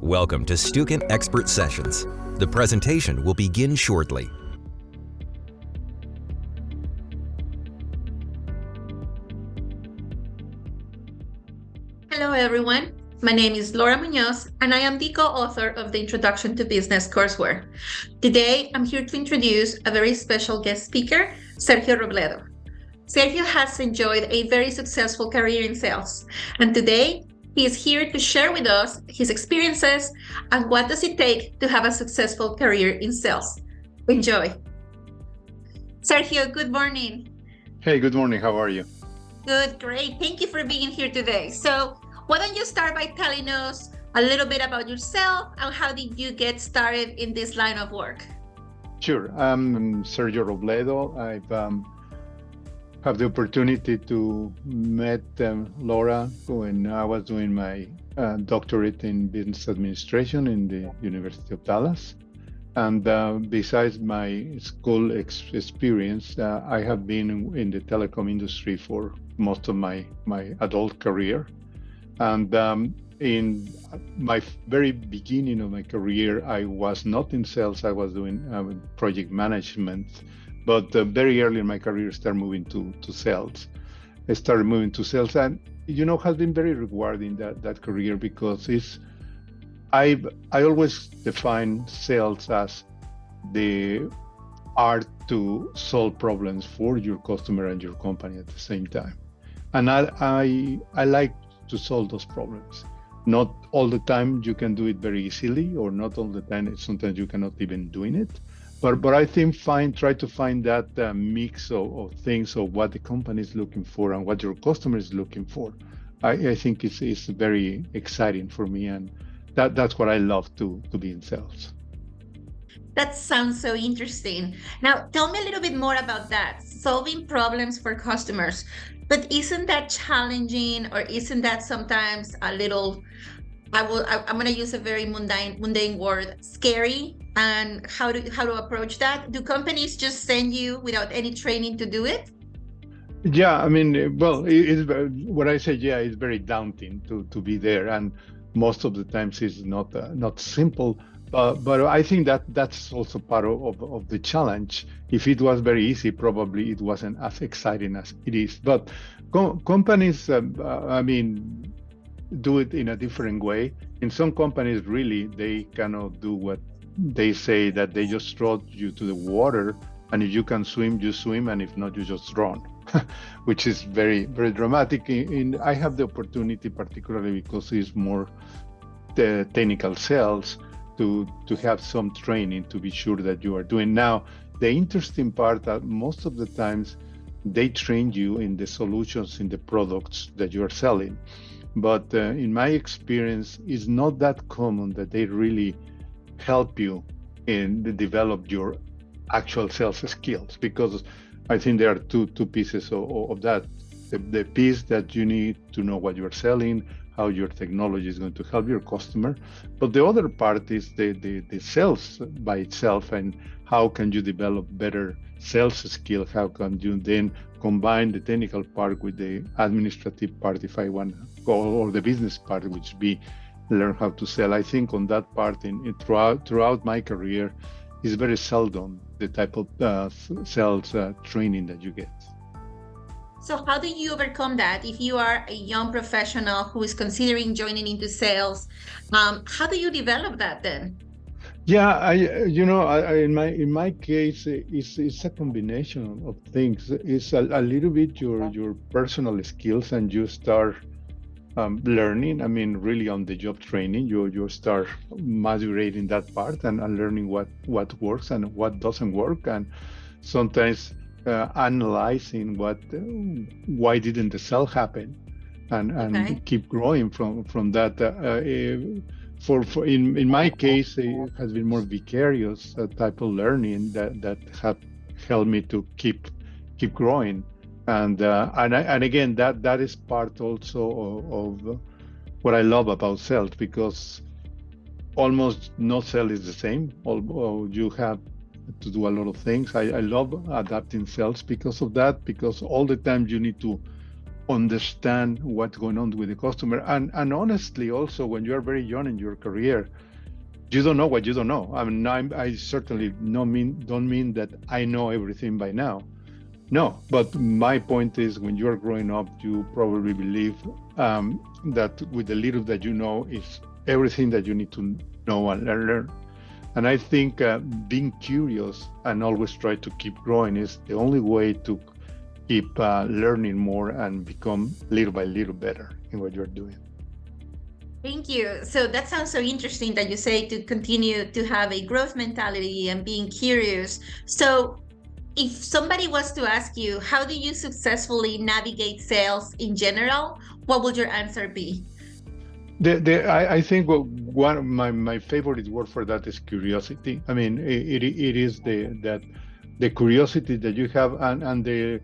Welcome to Stukin Expert Sessions. The presentation will begin shortly. Hello everyone, my name is Laura Munoz and I am the co-author of the Introduction to Business courseware. Today I'm here to introduce a very special guest speaker, Sergio Robledo. Sergio has enjoyed a very successful career in sales, and today he is here to share with us his experiences and what does it take to have a successful career in sales. Enjoy. Sergio, good morning. Hey, good morning. How are you? Good, great. Thank you for being here today. So why don't you start by telling us a little bit about yourself and how did you get started in this line of work? Sure. I'm Sergio Robledo. I've have the opportunity to meet Laura when I was doing my doctorate in business administration in the University of Dallas. And besides my school experience, I have been in the telecom industry for most of my adult career. And in my very beginning of my career, I was not in sales. I was doing project management. But very early in my career, I started moving to sales. I started moving to sales, and has been very rewarding that career because I always define sales as the art to solve problems for your customer and your company at the same time. And I like to solve those problems. Not all the time you can do it very easily, or not all the time. Sometimes you cannot even doing it. But I think try to find that mix of things of what the company is looking for and what your customer is looking for. I think it's very exciting for me, and that's what I love to be in sales. That sounds so interesting. Now, tell me a little bit more about that, solving problems for customers. But isn't that challenging, or isn't that sometimes a little, I'm going to use a very mundane word, scary? And how to approach that? Do companies just send you without any training to do it? Yeah, I mean, well, it's what I say. Yeah, it's very daunting to be there, and most of the times it's not simple. But I think that's also part of the challenge. If it was very easy, probably it wasn't as exciting as it is. But companies, I mean, do it in a different way. In some companies, really, they cannot do what they say, that they just throw you to the water, and if you can swim, you swim, and if not, you just drown, which is very, very dramatic. I have the opportunity, particularly because it's more the technical sales, to have some training to be sure that you are doing. Now, the interesting part that most of the times they train you in the solutions, in the products that you are selling. But in my experience, it's not that common that they really help you in develop your actual sales skills, because I think there are two pieces of that. The piece that you need to know what you're selling, how your technology is going to help your customer, but the other part is the sales by itself, and how can you develop better sales skills? How can you then combine the technical part with the administrative part, if I want, or the business part, which be learn how to sell. I think on that part, throughout my career, is very seldom the type of sales training that you get. So how do you overcome that? If you are a young professional who is considering joining into sales, how do you develop that then? Yeah, in my case, it's a combination of things. It's a little bit your personal skills, and you start learning. I mean, really on the job training, you start madurating that part and learning what works and what doesn't work, and sometimes analyzing why didn't the sale happen, and keep growing from that. In my case, it has been more vicarious type of learning that have helped me to keep growing. And again, that is part also of what I love about sales, because almost no sale is the same. Although you have to do a lot of things. I love adapting sales because of that, because all the time you need to understand what's going on with the customer. And honestly, also when you are very young in your career, you don't know what you don't know. I mean, I certainly don't mean that I know everything by now. No, but my point is, when you are growing up, you probably believe that with the little that you know is everything that you need to know and learn. And I think being curious and always try to keep growing is the only way to keep learning more and become little by little better in what you're doing. Thank you. So that sounds so interesting that you say to continue to have a growth mentality and being curious. So if somebody was to ask you, how do you successfully navigate sales in general, what would your answer be? I think one of my favorite word for that is curiosity. I mean, it is the curiosity that you have and the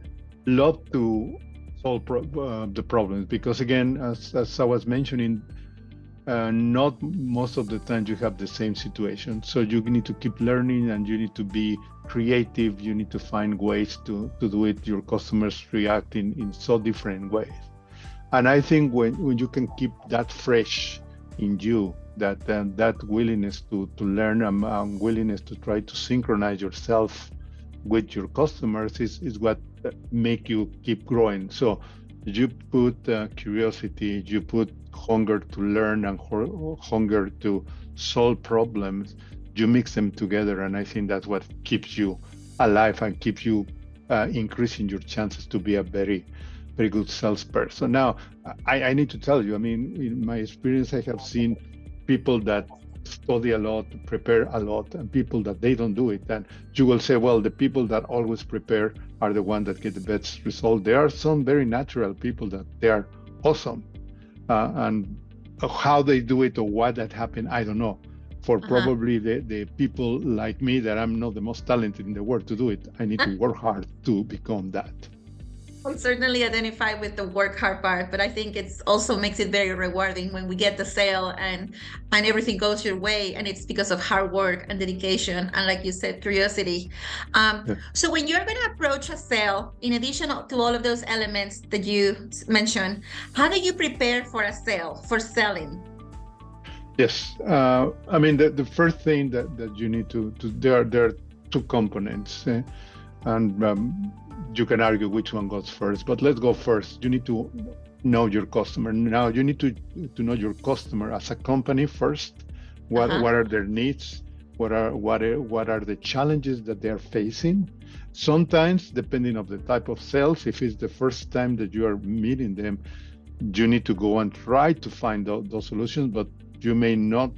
love to solve the problems. Because again, as I was mentioning, not most of the time you have the same situation. So you need to keep learning and you need to be creative. You need to find ways to do it. Your customers react in so different ways. And I think when you can keep that fresh in you, that willingness to learn and willingness to try to synchronize yourself with your customers is what make you keep growing. So you put curiosity, you put hunger to learn and hunger to solve problems, you mix them together, and I think that's what keeps you alive and keeps you increasing your chances to be a very good salesperson. Now, I need to tell you, I mean, in my experience, I have seen people that study a lot, prepare a lot, and people that they don't do it. And you will say, well, the people that always prepare are the ones that get the best result. There are some very natural people that they are awesome. And how they do it or what that happened, I don't know. For probably the people like me that I'm not the most talented in the world to do it, I need to work hard to become that. I certainly identify with the work hard part, but I think it's also makes it very rewarding when we get the sale and everything goes your way, and it's because of hard work and dedication and, like you said, curiosity. So when you're going to approach a sale, in addition to all of those elements that you mentioned, how do you prepare for a sale, for selling? Yes, I mean the first thing that you need to there are two components, and you can argue which one goes first, but let's go first. You need to know your customer. Now you need to know your customer as a company first. What are their needs? What are the challenges that they are facing? Sometimes, depending on the type of sales, if it's the first time that you are meeting them, you need to go and try to find those solutions, but you may not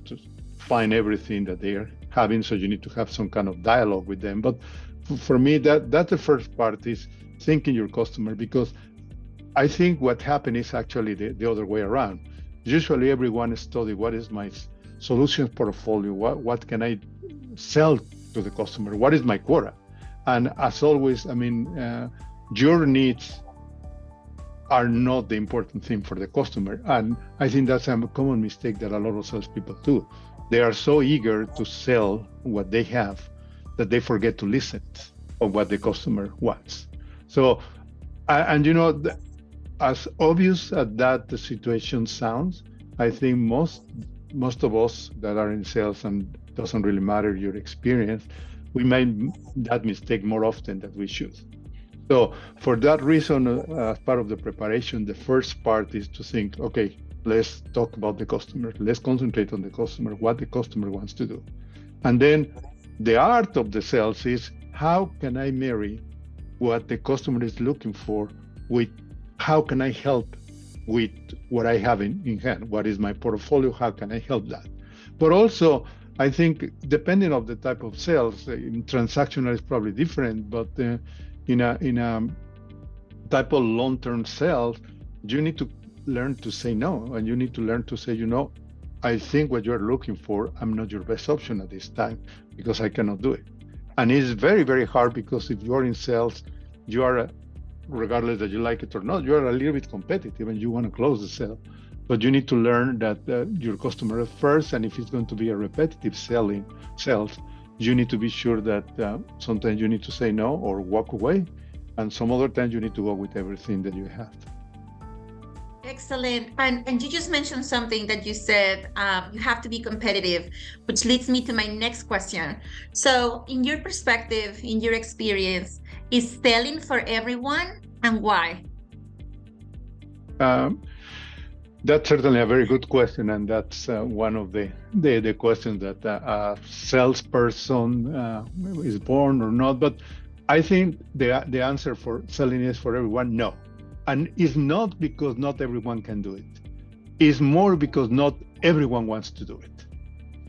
find everything that they are having, so you need to have some kind of dialogue with them. But for me, that's the first part, is thinking your customer, because I think what happened is actually the other way around. Usually everyone study what is my solution portfolio, what can I sell to the customer, what is my quota? And as always, I mean, your needs are not the important thing for the customer. And I think that's a common mistake that a lot of salespeople do. They are so eager to sell what they have that they forget to listen of what the customer wants. So, and you know, as obvious as that the situation sounds, I think most of us that are in sales, and doesn't really matter your experience, we make that mistake more often than we should. So for that reason, as part of the preparation, the first part is to think, okay, let's talk about the customer. Let's concentrate on the customer, what the customer wants to do. And then the art of the sales is, how can I marry what the customer is looking for with how can I help with what I have in hand? What is my portfolio? How can I help that? But also, I think depending on the type of sales, in transactional is probably different, but in a type of long-term sales, you need to learn to say no, and you need to learn to say, you know, I think what you're looking for, I'm not your best option at this time because I cannot do it. And it's very, very hard, because if you're in sales, you are, regardless that you like it or not, you are a little bit competitive and you want to close the sale. But you need to learn that your customer is first, and if it's going to be a repetitive sales, you need to be sure that sometimes you need to say no or walk away, and some other times you need to go with everything that you have. Excellent. And you just mentioned something that you said you have to be competitive, which leads me to my next question. So, in your perspective, in your experience, is selling for everyone and why? Um, that's certainly a very good question, and that's one of the questions that a salesperson is born or not. But I think the answer for selling is for everyone, no. And it's not because not everyone can do it. It's more because not everyone wants to do it.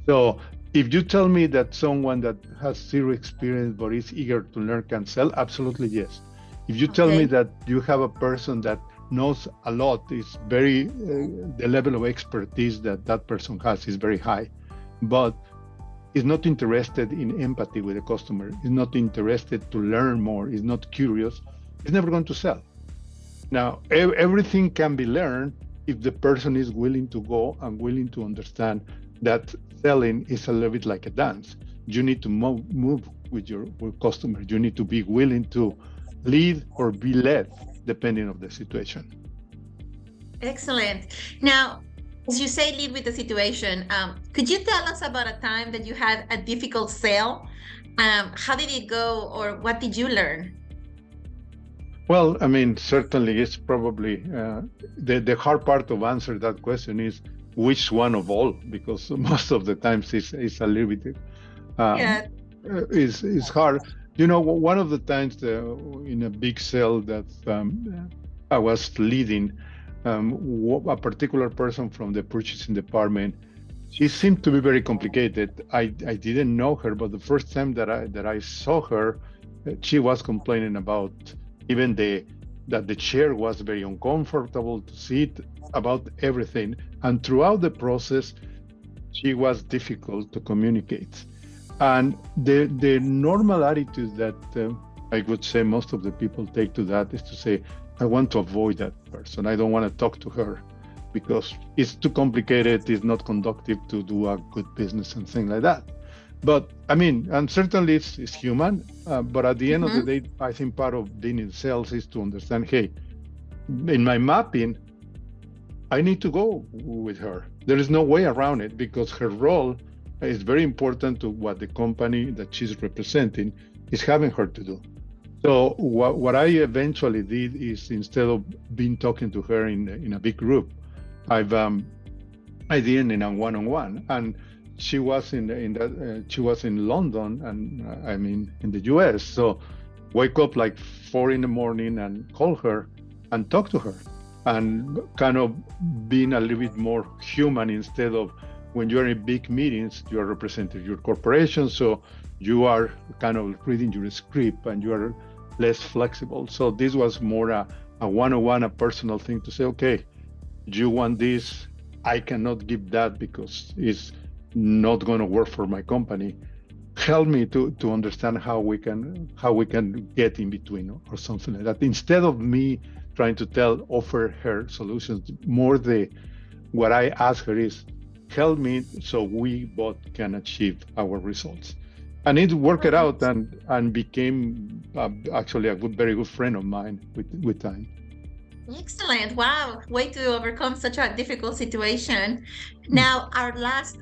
So if you tell me that someone that has zero experience but is eager to learn can sell, absolutely yes. If you tell me that you have a person that knows a lot, is very the level of expertise that that person has is very high, but is not interested in empathy with the customer, is not interested to learn more, is not curious, is never going to sell. Now, everything can be learned if the person is willing to go and willing to understand that selling is a little bit like a dance. You need to move with your customer. You need to be willing to lead or be led, depending on the situation. Excellent. Now, as you say, lead with the situation. Could you tell us about a time that you had a difficult sale? How did it go, or what did you learn? Well, I mean, certainly it's probably the hard part of answer that question is which one of all, because most of the times it's a little bit is hard. You know, one of the times in a big sale that I was leading, a particular person from the purchasing department, she seemed to be very complicated. I didn't know her, but the first time that I saw her, she was complaining about even that the chair was very uncomfortable to sit, about everything. And throughout the process, she was difficult to communicate. And the normal attitude that I would say most of the people take to that is to say, I want to avoid that person. I don't want to talk to her because it's too complicated, it's not conducive to do a good business and things like that. But I mean, and certainly it's human, but at the end of the day, I think part of being in sales is to understand, hey, in my mapping, I need to go with her. There is no way around it because her role is very important to what the company that she's representing is having her to do. So what I eventually did is, instead of being talking to her in a big group, I did it in a one-on-one, and she was she was in London, and I mean in the US. So wake up like 4 a.m. and call her and talk to her, and kind of being a little bit more human, instead of when you're in big meetings, you are representing your corporation, so you are kind of reading your script and you are less flexible. So this was more a one-on-one, a personal thing to say, okay, you want this, I cannot give that because it's not going to work for my company. Help me to understand how we can get in between or something like that. Instead of me trying to offer her solutions, what I ask her is, help me so we both can achieve our results. And it worked it out and became actually a very good friend of mine with time. Excellent. Wow. Way to overcome such a difficult situation. Now, our last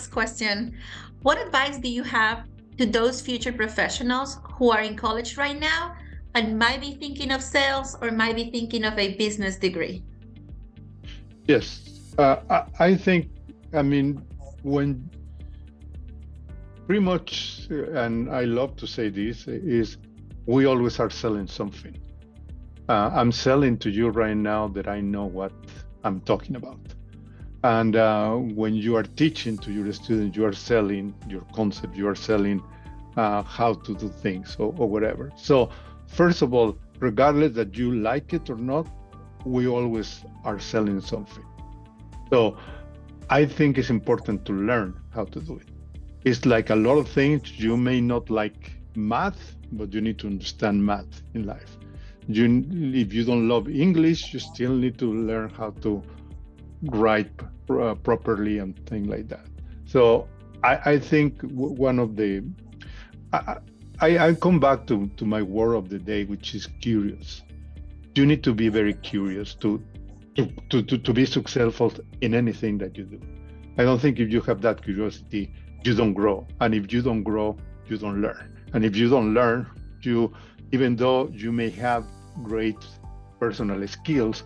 question. What advice do you have to those future professionals who are in college right now and might be thinking of sales or might be thinking of a business degree? Yes. I think, I mean, when pretty much, and I love to say this, is we always are selling something. I'm selling to you right now that I know what I'm talking about. And when you are teaching to your students, you are selling your concept, you are selling how to do things or whatever. So first of all, regardless that you like it or not, we always are selling something. So I think it's important to learn how to do it. It's like a lot of things. You may not like math, but you need to understand math in life. If you don't love English, you still need to learn how to write properly and things like that. So I think one of the, I come back to my word of the day, which is curious. You need to be very curious to to be successful in anything that you do. I don't think if you have that curiosity, you don't grow. And if you don't grow, you don't learn. And if you don't learn, even though you may have great personal skills,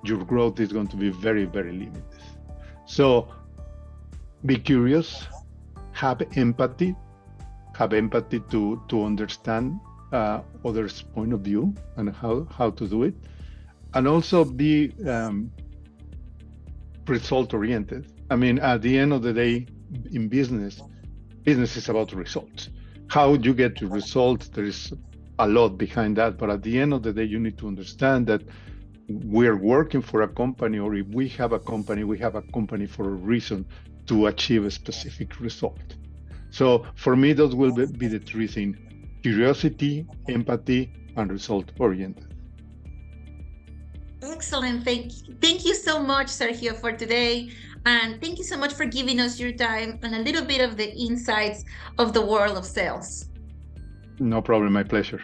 your growth is going to be very, very limited. So be curious, have empathy to understand others' point of view and how to do it. And also be result oriented. I mean, at the end of the day, in business is about results. How you get to results, there is a lot behind that. But at the end of the day, you need to understand that we're working for a company, or if we have a company for a reason to achieve a specific result. So for me, those will be the three things: curiosity, empathy, and result oriented. Excellent. Thank you so much, Sergio, for today. And thank you so much for giving us your time and a little bit of the insights of the world of sales. No problem. My pleasure.